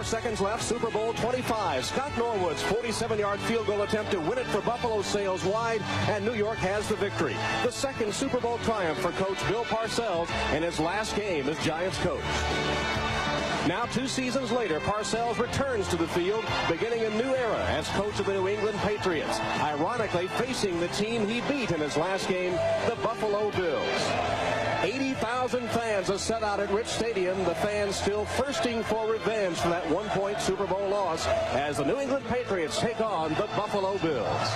seconds left. Super Bowl 25. Scott Norwood's 47-yard field goal attempt to win it for Buffalo sails wide, and New York has the victory. The second Super Bowl triumph for Coach Bill Parcells in his last game as Giants coach. Now 2 seasons later, Parcells returns to the field, beginning a new era as coach of the New England Patriots, ironically facing the team he beat in his last game, the Buffalo Bills. 80,000 fans are set out at Rich Stadium, the fans still thirsting for revenge for that one-point Super Bowl loss as the New England Patriots take on the Buffalo Bills.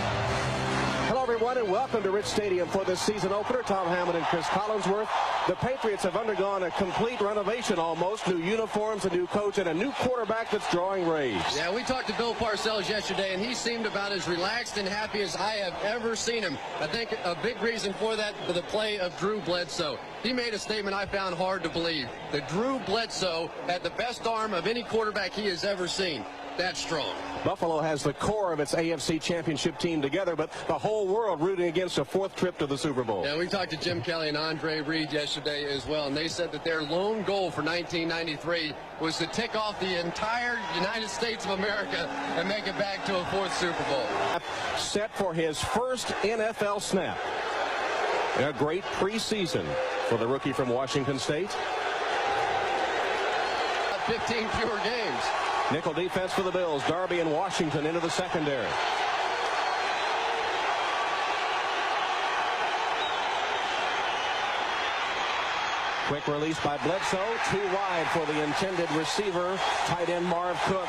Hello, everyone, and welcome to Rich Stadium for this season opener. Tom Hammond and Chris Collinsworth. The Patriots have undergone a complete renovation almost. New uniforms, a new coach, and a new quarterback that's drawing raves. Yeah, we talked to Bill Parcells yesterday, and he seemed about as relaxed and happy as I have ever seen him. I think a big reason for that for the play of Drew Bledsoe. He made a statement I found hard to believe. That Drew Bledsoe had the best arm of any quarterback he has ever seen. That's strong. Buffalo has the core of its AFC championship team together, but the whole world rooting against a 4th trip to the Super Bowl. Yeah, we talked to Jim Kelly and Andre Reed yesterday as well, and they said that their lone goal for 1993 was to tick off the entire United States of America and make it back to a 4th Super Bowl. Set for his first NFL snap. A great preseason for the rookie from Washington State. 15 fewer games. Nickel defense for the Bills. Darby and Washington into the secondary. Quick release by Bledsoe. Too wide for the intended receiver. Tight end Marv Cook.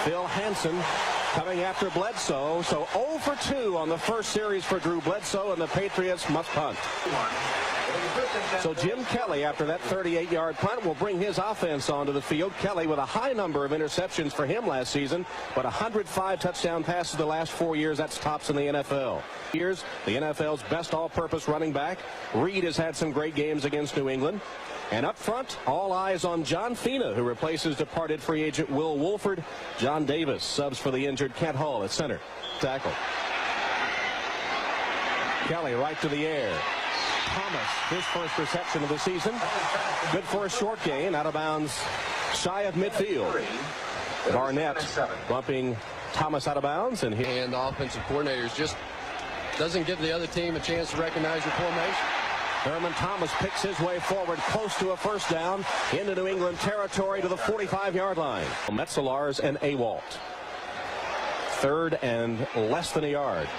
Phil Hansen coming after Bledsoe. So 0 for 2 on the first series for Drew Bledsoe, and the Patriots must punt. So Jim Kelly, after that 38-yard punt, will bring his offense onto the field. Kelly with a high number of interceptions for him last season, but 105 touchdown passes the last 4 years. That's tops in the NFL. Here's the NFL's best all-purpose running back. Reed has had some great games against New England. And up front, all eyes on John Fina, who replaces departed free agent Will Wolford. John Davis subs for the injured Kent Hull at center. Tackle. Kelly right to the air. Thomas, his first reception of the season. Good for a short gain, out of bounds, shy of midfield. Barnett bumping Thomas out of bounds, and the offensive coordinators just doesn't give the other team a chance to recognize your formation. Thurman Thomas picks his way forward close to a first down into New England territory to the 45-yard line. Metzelars and Awalt. 3rd and less than a yard.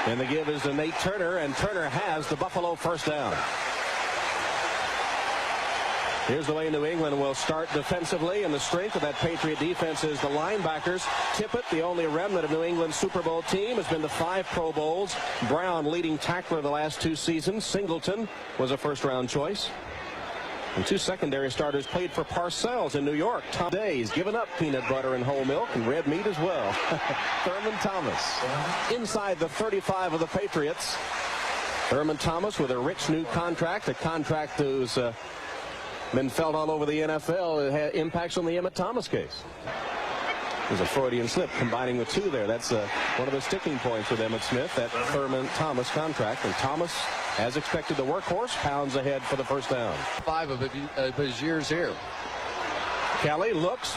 And the give is to Nate Turner, and Turner has the Buffalo first down. Here's the way New England will start defensively, and the strength of that Patriot defense is the linebackers. Tippett, the only remnant of New England's Super Bowl team, has been to 5 Pro Bowls. Brown, leading tackler the last 2 seasons. Singleton was a first-round choice. And 2 secondary starters played for Parcells in New York. Tom Day's given up peanut butter and whole milk and red meat as well. Thurman Thomas inside the 35 of the Patriots. Thurman Thomas with a rich new contract, a contract who's been felt all over the NFL. It had impacts on the Emmett Thomas case. There's a Freudian slip combining the 2 there. That's one of the sticking points with Emmitt Smith, that Thurman Thomas contract. And Thomas, as expected, the workhorse, pounds ahead for the first down. 5 of his years here. Kelly looks,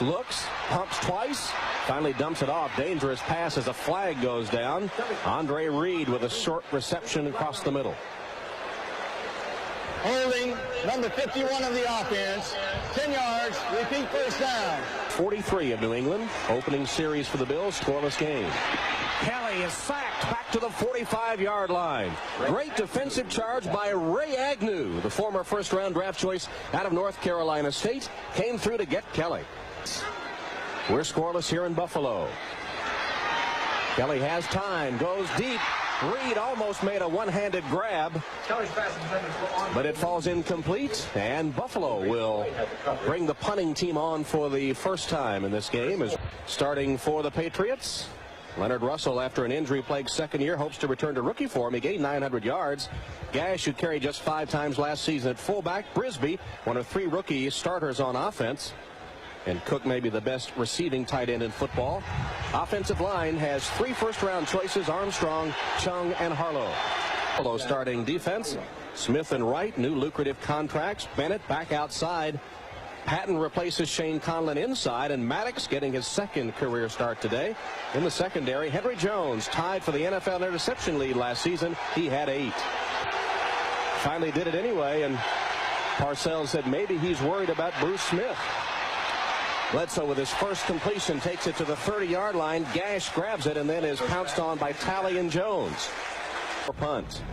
pumps twice, finally dumps it off. Dangerous pass as a flag goes down. Andre Reed with a short reception across the middle. Holding number 51 of the offense, 10 yards, repeat first down. 43 of New England, opening series for the Bills, scoreless game. Kelly is sacked back to the 45-yard line. Great defensive charge by Ray Agnew, the former first-round draft choice out of North Carolina State, came through to get Kelly. We're scoreless here in Buffalo. Kelly has time, goes deep. Reed almost made a one-handed grab, but it falls incomplete, and Buffalo will bring the punting team on for the first time in this game. Is starting for the Patriots. Leonard Russell, after an injury-plagued second year, hopes to return to rookie form. He gained 900 yards. Gash, who carried just 5 times last season at fullback. Brisby, one of 3 rookie starters on offense. And Cook may be the best receiving tight end in football. Offensive line has 3 first-round choices: Armstrong, Chung, and Harlow. Harlow starting defense. Smith and Wright, new lucrative contracts. Bennett back outside. Patton replaces Shane Conlon inside, and Maddox getting his second career start today. In the secondary, Henry Jones tied for the NFL interception lead last season. He had 8. Finally did it anyway, and Parcells said maybe he's worried about Bruce Smith. Bledsoe with his first completion takes it to the 30-yard line. Gash grabs it and then is pounced on by Talley and Jones. For punt.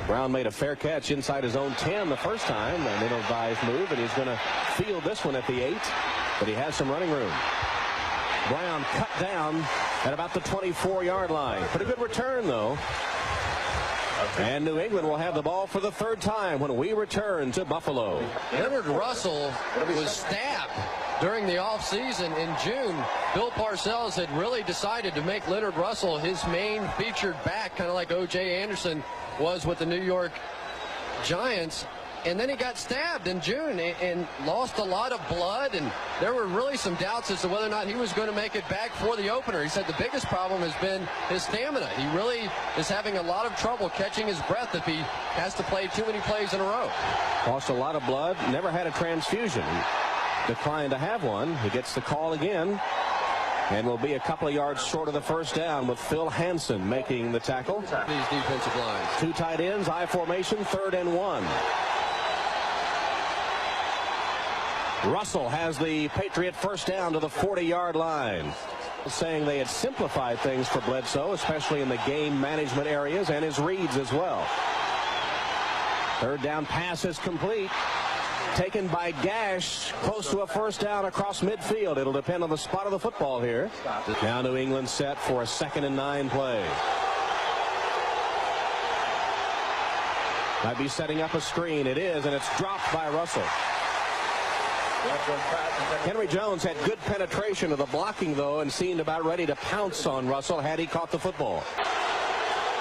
Brown made a fair catch inside his own 10 the first time, an ill-advised move, and he's going to field this one at the 8, but he has some running room. Brown cut down at about the 24-yard line. Pretty good return, though. And New England will have the ball for the 3rd time when we return to Buffalo. Leonard Russell was stabbed during the offseason in June. Bill Parcells had really decided to make Leonard Russell his main featured back, kind of like O.J. Anderson was with the New York Giants. And then he got stabbed in June and lost a lot of blood, and there were really some doubts as to whether or not he was going to make it back for the opener. He said the biggest problem has been his stamina. He really is having a lot of trouble catching his breath if he has to play too many plays in a row. Lost a lot of blood, never had a transfusion. He declined to have one. He gets the call again, and will be a couple of yards short of the first down with Phil Hansen making the tackle. These defensive lines. 2 tight ends, I formation, 3rd and 1. Russell has the Patriot first down to the 40-yard line. Saying they had simplified things for Bledsoe, especially in the game management areas and his reads as well. 3rd down pass is complete. Taken by Gash, close to a first down across midfield. It'll depend on the spot of the football here. Now New England set for a 2nd and 9 play. Might be setting up a screen. It is, and it's dropped by Russell. Henry Jones had good penetration of the blocking, though, and seemed about ready to pounce on Russell had he caught the football.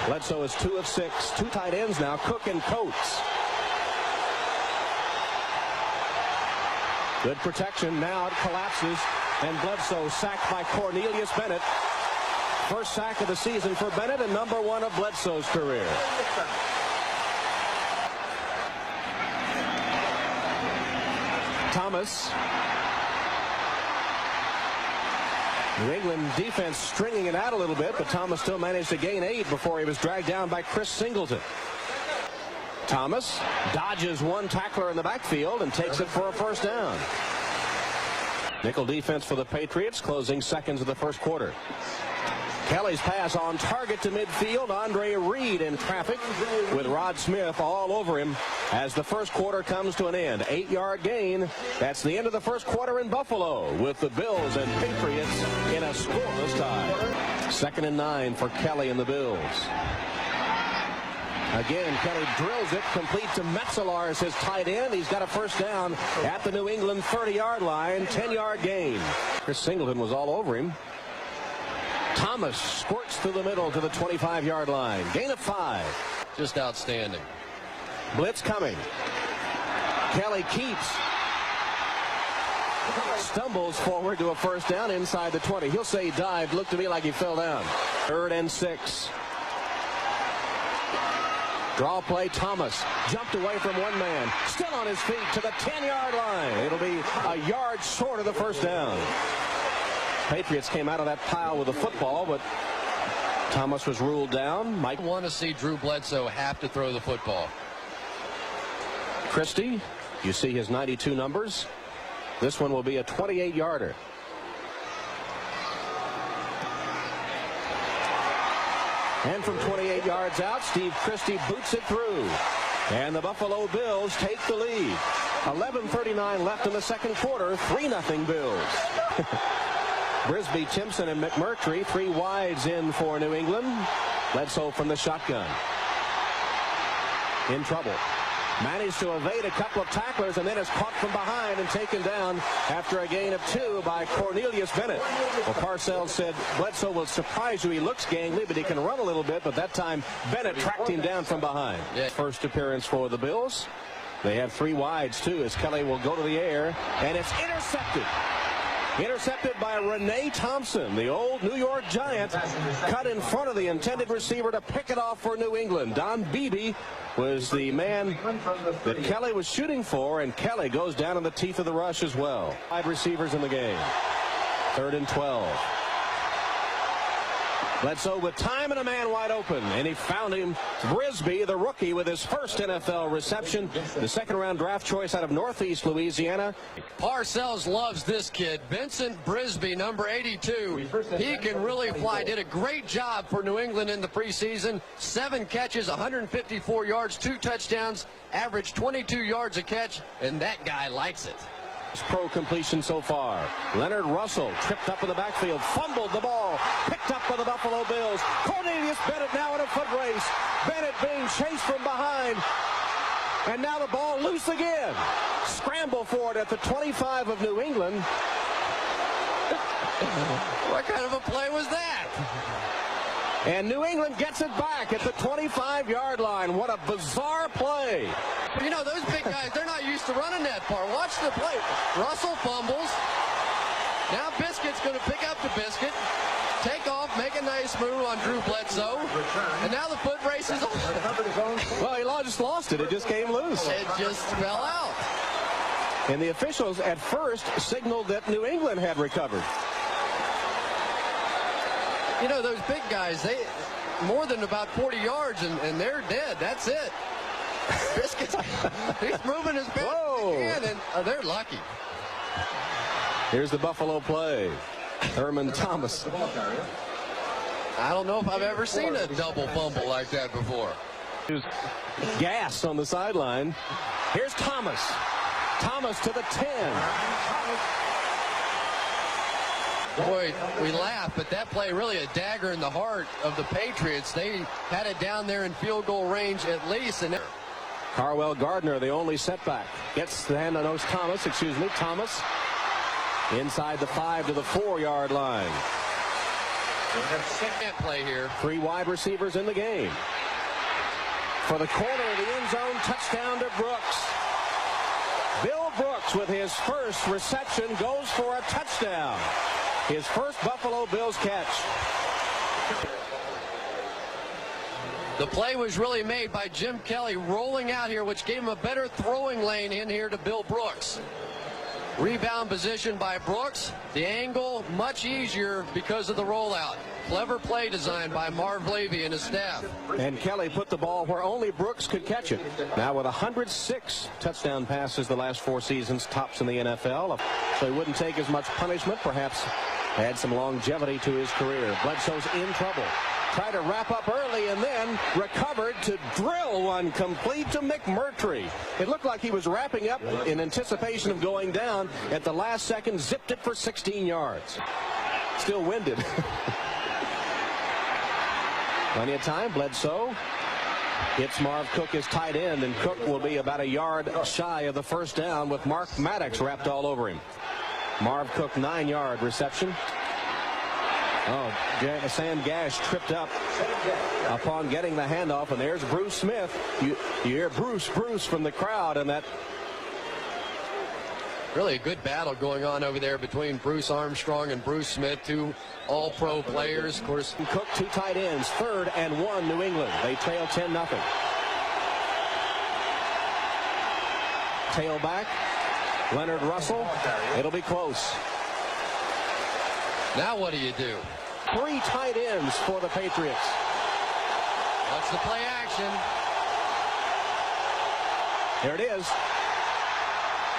Bledsoe is 2 of 6. 2 tight ends now, Cook and Coates. Good protection. Now it collapses, and Bledsoe sacked by Cornelius Bennett. First sack of the season for Bennett, and number 1 of Bledsoe's career. Thomas. New England defense stringing it out a little bit, but Thomas still managed to gain 8 before he was dragged down by Chris Singleton. Thomas dodges one tackler in the backfield and takes it for a first down. Nickel defense for the Patriots, closing seconds of the first quarter. Kelly's pass on target to midfield. Andre Reed in traffic with Rod Smith all over him as the first quarter comes to an end. 8-yard gain. That's the end of the first quarter in Buffalo with the Bills and Patriots in a scoreless tie. 2nd and 9 for Kelly and the Bills. Again, Kelly drills it complete to Metzelar as his tight end. He's got a first down at the New England 30-yard line. 10-yard gain. Chris Singleton was all over him. Thomas squirts through the middle to the 25-yard line. Gain of 5. Just outstanding. Blitz coming. Kelly keeps. Stumbles forward to a first down inside the 20. He'll say he dived. Looked to me like he fell down. 3rd and 6. Draw play, Thomas jumped away from one man. Still on his feet to the 10-yard line. It'll be a yard short of the first down. Patriots came out of that pile with a football, but Thomas was ruled down. Mike want to see Drew Bledsoe have to throw the football. Christie, you see his 92 numbers. This one will be a 28-yarder. And from 28 yards out, Steve Christie boots it through. And the Buffalo Bills take the lead. 11:39 left in the second quarter. 3-0 Bills. Brisby, Timpson, and McMurtry, 3 wides in for New England. Bledsoe from the shotgun. In trouble. Managed to evade a couple of tacklers and then is caught from behind and taken down after a gain of 2 by Cornelius Bennett. Well, Parcells said Bledsoe will surprise you. He looks gangly, but he can run a little bit. But that time, Bennett tracked him down from behind. Yeah. First appearance for the Bills. They have 3 wides, too, as Kelly will go to the air. And it's intercepted. Intercepted by Renee Thompson, the old New York Giant, cut in front of the intended receiver to pick it off for New England. Don Beebe was the man that Kelly was shooting for, and Kelly goes down in the teeth of the rush as well. 5 receivers in the game. 3rd and 12. Bledsoe with time and a man wide open, and he found him. Brisby, the rookie, with his first NFL reception, the 2nd-round draft choice out of Northeast Louisiana. Parcells loves this kid. Vincent Brisby, number 82. He can really fly. Did a great job for New England in the preseason. 7 catches, 154 yards, 2 touchdowns, averaged 22 yards a catch, and that guy likes it. Pro completion so far. Leonard Russell tripped up in the backfield, fumbled the ball, picked up by the Buffalo Bills. Cornelius Bennett now in a foot race. Bennett being chased from behind. And now the ball loose again. Scramble for it at the 25 of New England. What kind of a play was that? And New England gets it back at the 25-yard line. What a bizarre play. You know, those big guys, they're not used to running that far. Watch the play. Russell fumbles. Now Biscuit's going to pick up the Biscuit, take off, make a nice move on Drew Bledsoe. And now the foot race is on. Well, he just lost it. It just came loose. It just fell out. And the officials at first signaled that New England had recovered. You know, those big guys, they more than about 40 yards, and they're dead. That's it. Biscuits, he's moving as fast as he can, and they're lucky. Here's the Buffalo play. Herman Thomas. I don't know if I've ever seen a double fumble like that before. Gas on the sideline. Here's Thomas. Thomas to the 10. Boy, we laugh, but that play really a dagger in the heart of the Patriots. They had it down there in field goal range at least. And Carwell Gardner, the only setback. Gets the hand on Thomas. Thomas inside the 5 to the 4-yard line. Second play here. 3 wide receivers in the game. For the corner of the end zone, touchdown to Brooks. Bill Brooks with his first reception goes for a touchdown. His first Buffalo Bills catch. The play was really made by Jim Kelly rolling out here, which gave him a better throwing lane in here to Bill Brooks. Rebound position by Brooks. The angle much easier because of the rollout. Clever play design by Marv Levy and his staff. And Kelly put the ball where only Brooks could catch it. Now with 106 touchdown passes the last 4 seasons, tops in the NFL. So he wouldn't take as much punishment, perhaps add some longevity to his career. Bledsoe's in trouble. Tried to wrap up early and then recovered to drill one complete to McMurtry. It looked like he was wrapping up in anticipation of going down. At the last second, zipped it for 16 yards. Still winded. Plenty of time. Bledsoe hits Marv Cook as tight end, and Cook will be about a yard shy of the first down with Mark Maddox wrapped all over him. Marv Cook 9-yard reception. Sam Gash tripped up upon getting the handoff, and there's Bruce Smith. You hear Bruce from the crowd, and that really a good battle going on over there between Bruce Armstrong and Bruce Smith, 2 all-pro players. Of course, Cook 2 tight ends, 3rd and 1 New England. They trail 10-0. Tailback, Leonard Russell. It'll be close. Now what do you do? 3 tight ends for the Patriots. That's the play action. There it is.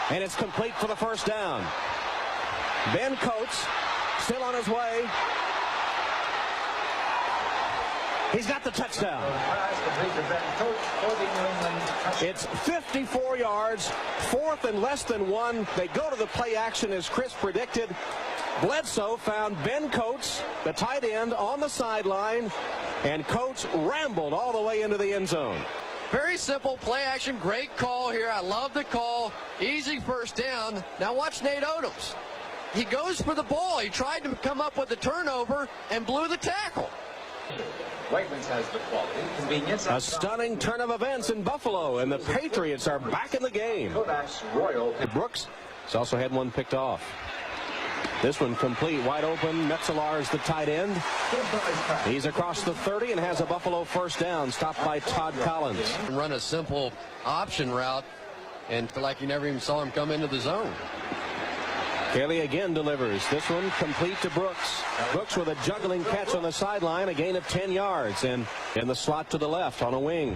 And it's complete for the first down. Ben Coates still on his way. He's got the touchdown. It's 54 yards, 4th and less than 1. They go to the play action as Chris predicted. Bledsoe found Ben Coates, the tight end, on the sideline, and Coates rambled all the way into the end zone. Very simple play action. Great call here. I love the call. Easy first down. Now watch Nate Odoms. He goes for the ball. He tried to come up with the turnover and blew the tackle. Wegmans has the quality, convenience. A stunning turn of events in Buffalo, and the Patriots are back in the game. Kodak's Royal. Brooks has also had one picked off. This one complete, wide open. Metzelar's the tight end. He's across the 30 and has a Buffalo first down, stopped by Todd Collins. Run a simple option route and feel like you never even saw him come into the zone. Kelly again delivers. This one complete to Brooks. Brooks with a juggling catch on the sideline, a gain of 10 yards, and in the slot to the left on a wing.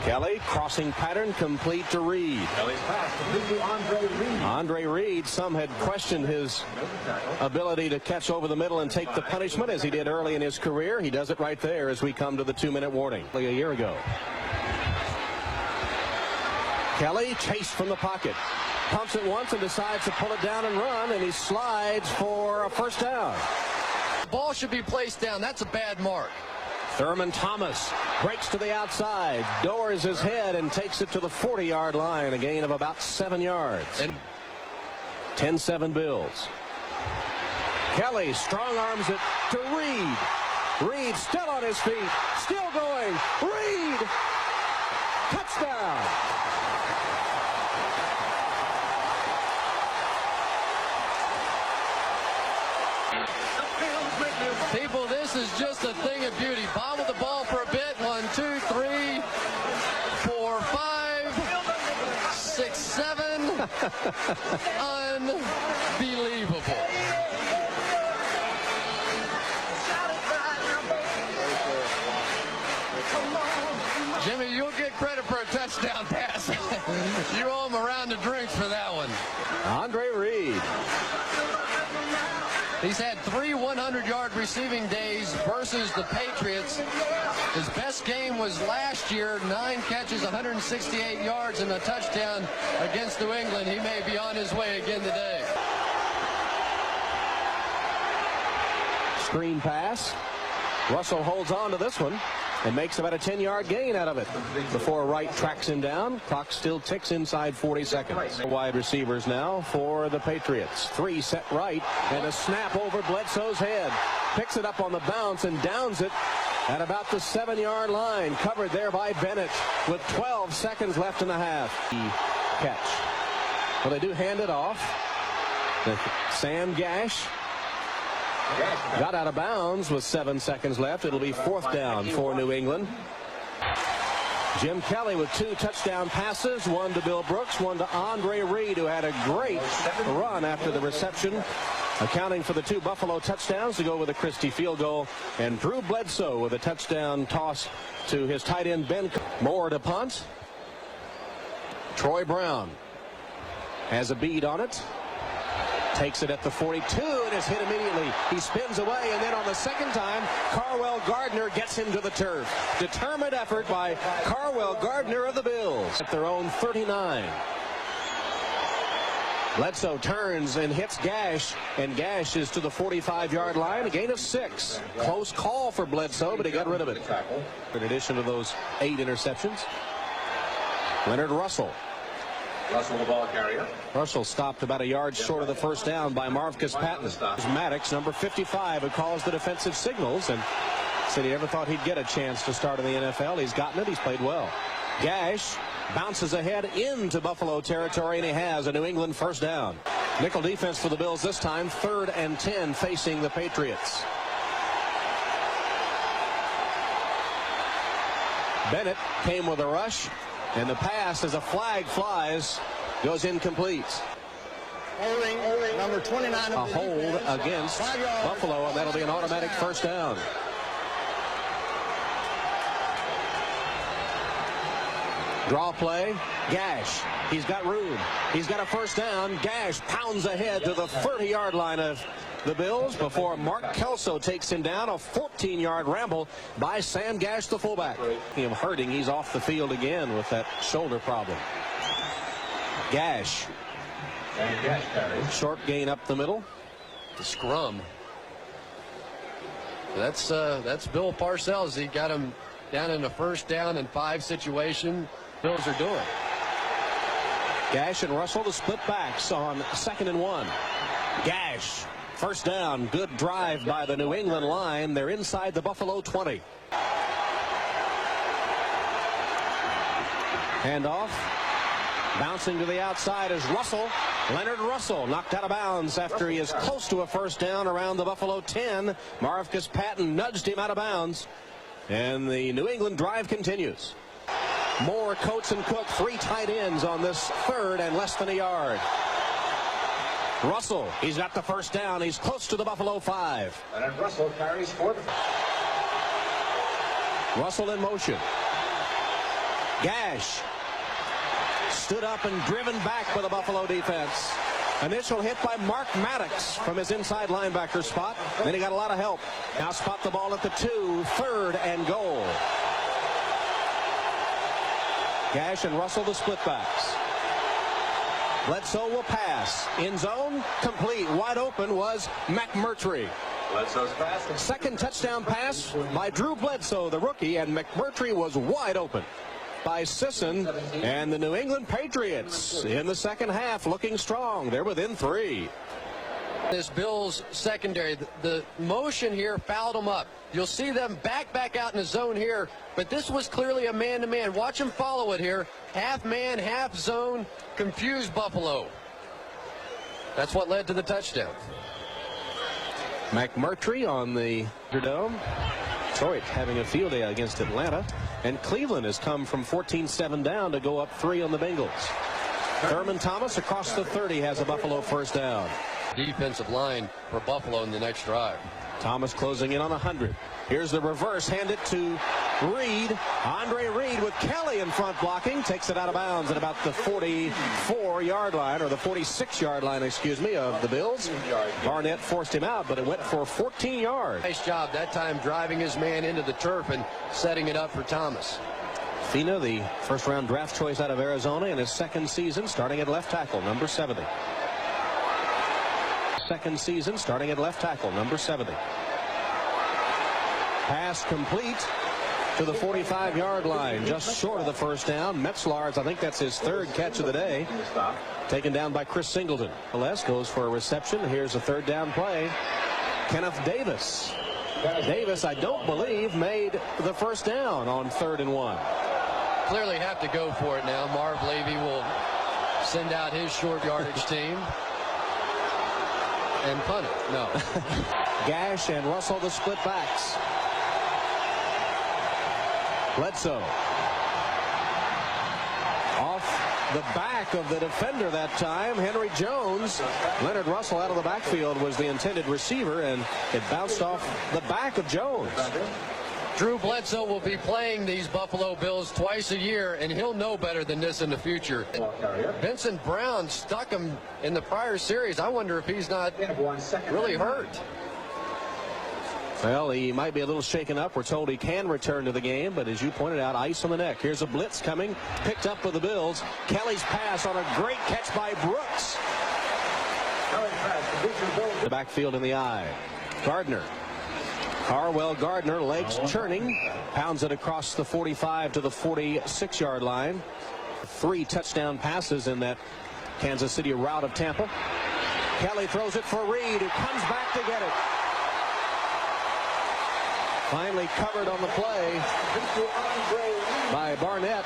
Kelly crossing pattern complete to Reed. Andre Reed, some had questioned his ability to catch over the middle and take the punishment as he did early in his career. He does it right there as we come to the 2-minute warning. A year ago. Kelly chased from the pocket. Pumps it once and decides to pull it down and run, and he slides for a first down. The ball should be placed down. That's a bad mark. Thurman Thomas breaks to the outside, doors his head and takes it to the 40-yard line, a gain of about 7 yards. And 10-7 Bills. Kelly strong arms it to Reed. Reed still on his feet, still going. Reed, touchdown. People, this is just a thing of beauty. Bobble the ball for a bit. 1, 2, 3, 4, 5, 6, 7. Unbelievable. Jimmy, you'll get credit for a touchdown pass. You owe him a round of drinks for that one. Andre Reed. He's had 3 100-yard receiving days versus the Patriots. His best game was last year, 9 catches, 168 yards, and a touchdown against New England. He may be on his way again today. Screen pass. Russell holds on to this one and makes about a 10-yard gain out of it before Wright tracks him down. Clock still ticks inside 40 seconds. Wide receivers now for the Patriots. 3 set right and a snap over Bledsoe's head. Picks it up on the bounce and downs it at about the 7-yard line. Covered there by Bennett with 12 seconds left in the half. Catch. Well, they do hand it off. Sam Gash got out of bounds with 7 seconds left. It'll be 4th down for New England. Jim Kelly with 2 touchdown passes, one to Bill Brooks, one to Andre Reed, who had a great run after the reception, accounting for the 2 Buffalo touchdowns to go with a Christie field goal. And Drew Bledsoe with a touchdown toss to his tight end Ben Moore to punt. Troy Brown has a bead on it. Takes it at the 42 and is hit immediately. He spins away, and then on the second time, Carwell Gardner gets him to the turf. Determined effort by Carwell Gardner of the Bills at their own 39. Bledsoe turns and hits Gash, and Gash is to the 45-yard line, a gain of 6. Close call for Bledsoe, but he got rid of it. In addition to those 8 interceptions, Leonard Russell. Russell, the ball carrier. Russell stopped about a yard short of the first down by Marvcus Patton. Maddox, number 55, who calls the defensive signals and said he never thought he'd get a chance to start in the NFL. He's gotten it. He's played well. Gash bounces ahead into Buffalo territory, and he has a New England first down. Nickel defense for the Bills this time, 3rd and 10 facing the Patriots. Bennett came with a rush. And the pass, as a flag flies, goes incomplete. Holding number 29. A hold against Buffalo, and that'll be an automatic first down. Draw play, Gash. He's got room. He's got a first down. Gash pounds ahead to the 30-yard line of the Bills before Mark Kelso takes him down. A 14-yard ramble by Sam Gash, the fullback. Him hurting. He's off the field again with that shoulder problem. Gash. Short gain up the middle. The scrum. That's Bill Parcells. He got him down in a first down and 5 situation. Bills are doing. Gash and Russell to split backs on 2nd and 1. Gash. First down, good drive by the New England line. They're inside the Buffalo 20. Handoff. Bouncing to the outside is Russell. Leonard Russell knocked out of bounds after he is close to a first down around the Buffalo 10. Marvcus Patton nudged him out of bounds. And the New England drive continues. Moore, Coates, and Cook, 3 tight ends on this third and less than a yard. Russell, he's got the first down. He's close to the Buffalo 5. And Russell carries for the... Russell in motion. Gash stood up and driven back by the Buffalo defense. Initial hit by Mark Maddox from his inside linebacker spot. Then he got a lot of help. Now spot the ball at the 2, 3rd and goal. Gash and Russell the split backs. Bledsoe will pass. In zone, complete. Wide open was McMurtry. Bledsoe's pass. Second touchdown pass by Drew Bledsoe, the rookie, and McMurtry was wide open by Sisson. And the New England Patriots in the second half looking strong. They're within 3. This Bills secondary, the motion here fouled them up. You'll see them back out in the zone here, but this was clearly a man-to-man. Watch them follow it here. Half man, half zone, confused Buffalo. That's what led to the touchdown. McMurtry on the Dome. Detroit having a field day against Atlanta. And Cleveland has come from 14-7 down to go up 3 on the Bengals. Thurman Thomas across the 30 has a Buffalo first down. Defensive line for Buffalo in the next drive. Thomas closing in on 100. Here's the reverse, handed to Reed. Andre Reed with Kelly in front blocking. Takes it out of bounds at about the 44-yard line, or the 46-yard line, excuse me, of the Bills. Barnett forced him out, but it went for 14 yards. Nice job that time driving his man into the turf and setting it up for Thomas. Fina, the first-round draft choice out of Arizona in his second season, starting at left tackle, number 70. Second season, starting at left tackle, number 70. Pass complete to the 45-yard line, just short of the first down. Metzlar's, I think that's his 3rd catch of the day. Taken down by Chris Singleton. Les goes for a reception. Here's a 3rd down play. Kenneth Davis. Davis, I don't believe, made the first down on 3rd and 1. Clearly have to go for it now. Marv Levy will send out his short yardage team. And punt it. No. Gash and Russell the split backs. Bledsoe off the back of the defender that time, Henry Jones. Leonard Russell out of the backfield was the intended receiver, and it bounced off the back of Jones. Drew Bledsoe will be playing these Buffalo Bills twice a year, and he'll know better than this in the future. Vincent Brown stuck him in the prior series. I wonder if he's not really hurt. Well, he might be a little shaken up. We're told he can return to the game, but as you pointed out, ice on the neck. Here's a blitz coming, picked up with the Bills. Kelly's pass on a great catch by Brooks. The backfield in the eye. Gardner. Harwell Gardner, legs churning, pounds it across the 45 to the 46-yard line. 3 touchdown passes in that Kansas City rout of Tampa. Kelly throws it for Reed, who comes back to get it. Finally covered on the play by Barnett.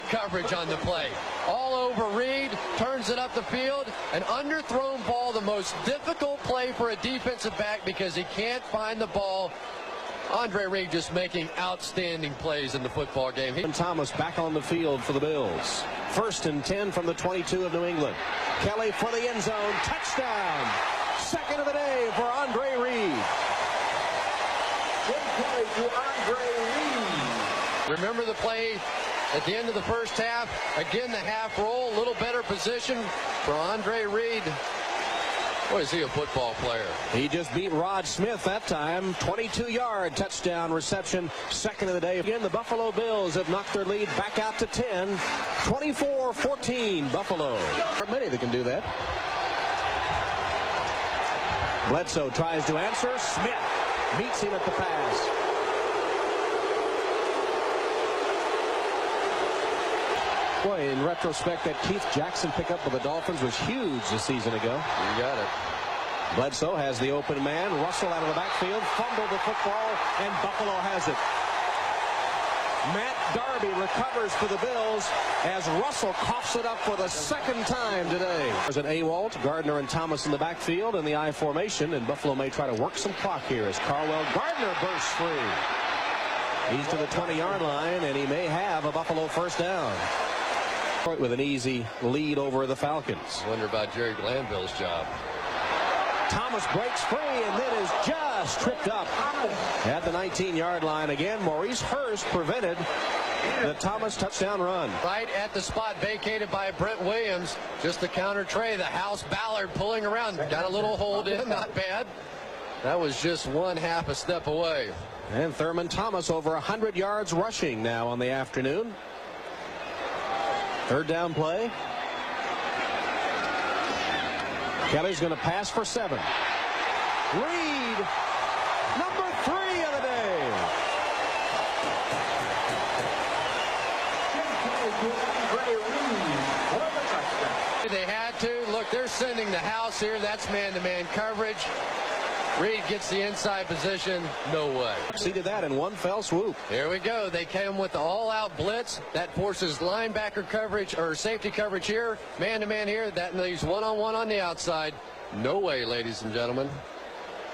Coverage on the play. All over Reed, turns it up the field. An underthrown ball, the most difficult play for a defensive back because he can't find the ball. Andre Reed just making outstanding plays in the football game. Thomas back on the field for the Bills. 1st and 10 from the 22 of New England. Kelly for the end zone. Touchdown. 2nd of the day for Andre Reed. Good play to Andre Reed. Remember the play at the end of the first half? Again, the half roll, a little better position for Andre Reed. Boy, is he a football player. He just beat Rod Smith that time. 22-yard touchdown reception. 2nd of the day. Again, the Buffalo Bills have knocked their lead back out to 10. 24-14 Buffalo. There are many that can do that. Bledsoe tries to answer. Smith meets him at the pass. Boy, in retrospect, that Keith Jackson pickup with the Dolphins was huge a season ago. You got it. Bledsoe has the open man. Russell out of the backfield, fumbled the football, and Buffalo has it. Matt Darby recovers for the Bills as Russell coughs it up for the second time today. There's an AWOL, Gardner and Thomas in the backfield in the I formation, and Buffalo may try to work some clock here as Carwell Gardner bursts free. He's to the 20-yard line, and he may have a Buffalo first down. With an easy lead over the Falcons. Wonder about Jerry Glanville's job. Thomas breaks free and then is just tripped up at the 19-yard line again. Maurice Hurst prevented the Thomas touchdown run. Right at the spot vacated by Brent Williams. Just the counter tray. The House Ballard pulling around. Got a little hold in. Not bad. That was just one half a step away. And Thurman Thomas over 100 yards rushing now on the afternoon. Third down play. Kelly's going to pass for 7. Reed, number 3 of the day. They had to. Look, they're sending the House here. That's man-to-man coverage. Reed gets the inside position. No way. Exceeded that in one fell swoop. Here we go. They came with the all-out blitz. That forces linebacker coverage or safety coverage here. Man-to-man here. That leaves one-on-one on the outside. No way, ladies and gentlemen.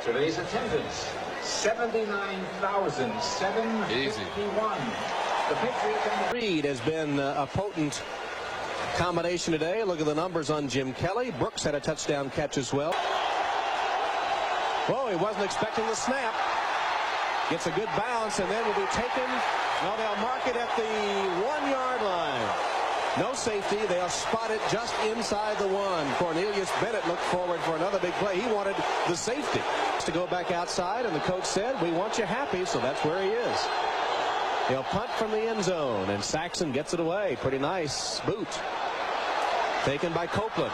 Today's attendance, 79,751. The Patriots and Reed has been a potent combination today. Look at the numbers on Jim Kelly. Brooks had a touchdown catch as well. Whoa, he wasn't expecting the snap. Gets a good bounce and then will be taken. Well, they'll mark it at the 1-yard line. No safety. They'll spot it just inside the 1. Cornelius Bennett looked forward for another big play. He wanted the safety to go back outside, and the coach said, we want you happy, so that's where he is. He'll punt from the end zone, and Saxon gets it away. Pretty nice boot. Taken by Copeland.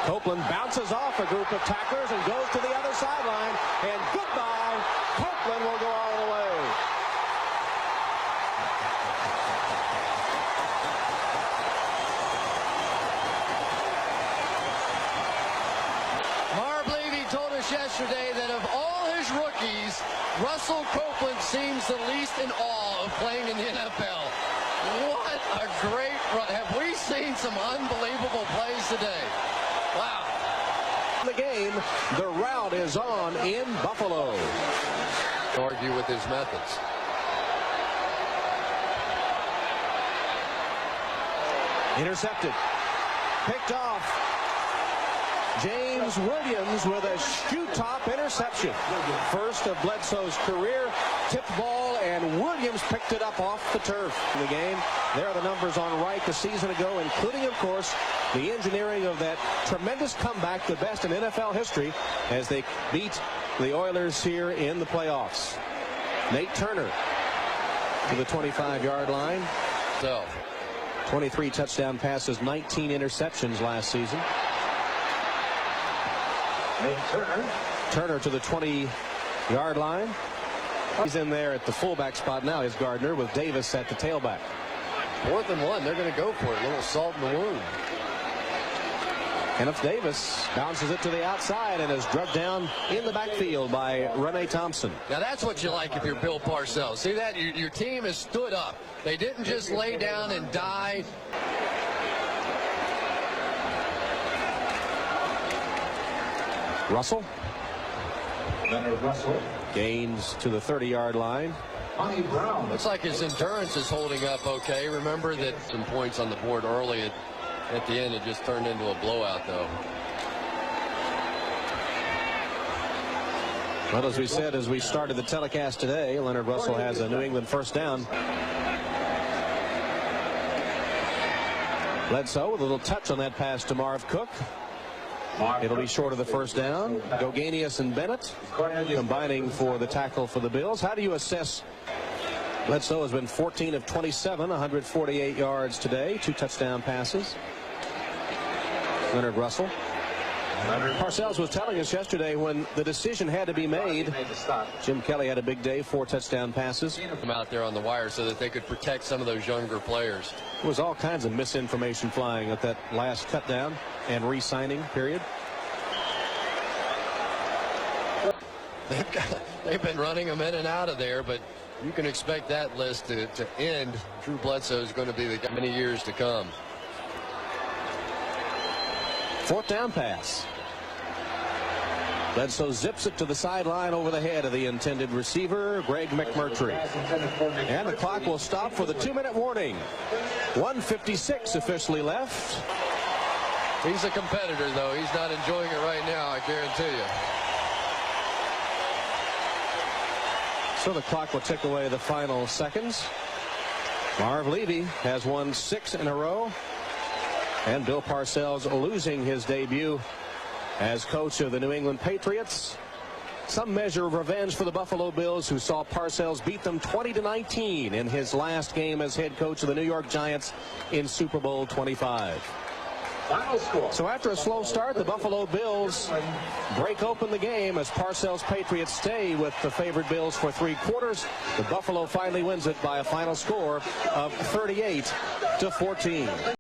Copeland bounces off a group of tacklers and goes to the other sideline. And goodbye. Copeland will go all the way. Marv Levy told us yesterday that of all his rookies, Russell Copeland seems the least in awe of playing in the NFL. What a great run. Have we seen some unbelievable plays today? Wow. The game, the route is on in Buffalo. Argue with his methods. Intercepted. Picked off. James Williams with a shoe-top interception. First of Bledsoe's career. Tipped ball, and Williams picked it up off the turf in the game. There are the numbers on Wright a season ago, including, of course, the engineering of that tremendous comeback, the best in NFL history, as they beat the Oilers here in the playoffs. Nate Turner to the 25-yard line. So, 23 touchdown passes, 19 interceptions last season. Nate Turner. Turner to the 20-yard line. He's in there at the fullback spot now. Is Gardner with Davis at the tailback. 4th and 1. They're going to go for it. A little salt in the wound. Kenneth Davis bounces it to the outside and is drugged down in the backfield by Rene Thompson. Now that's what you like if you're Bill Parcells. See that? Your team has stood up. They didn't just lay down and die. Russell. Leonard Russell. Gains to the 30-yard line. Monty Brown. Looks like his endurance is holding up okay. Remember that some points on the board early. At the end, it just turned into a blowout, though. Well, as we said as we started the telecast today, Leonard Russell has a New England first down. Bledsoe with a little touch on that pass to Marv Cook. It'll be short of the first down. Goganius and Bennett combining for the tackle for the Bills. How do you assess? Bledsoe has been 14 of 27, 148 yards today, 2 touchdown passes. Leonard Russell. Parcells was telling us yesterday when the decision had to be made. Jim Kelly had a big day, 4 touchdown passes. Come out there on the wire so that they could protect some of those younger players. There was all kinds of misinformation flying at that last cut down and re-signing period. They've been running them in and out of there, but You can expect that list to end. Drew Bledsoe is going to be the guy many years to come. Fourth down pass. Bledsoe zips it to the sideline over the head of the intended receiver, Greg McMurtry. And the clock will stop for the 2-minute warning. 1:56 officially left. He's a competitor, though. He's not enjoying it right now, I guarantee you. So the clock will tick away the final seconds. Marv Levy has won 6 in a row. And Bill Parcells losing his debut as coach of the New England Patriots. Some measure of revenge for the Buffalo Bills, who saw Parcells beat them 20-19 in his last game as head coach of the New York Giants in Super Bowl 25. Final score. So after a slow start, the Buffalo Bills break open the game as Parcells' Patriots stay with the favored Bills for 3 quarters. The Buffalo finally wins it by a final score of 38-14.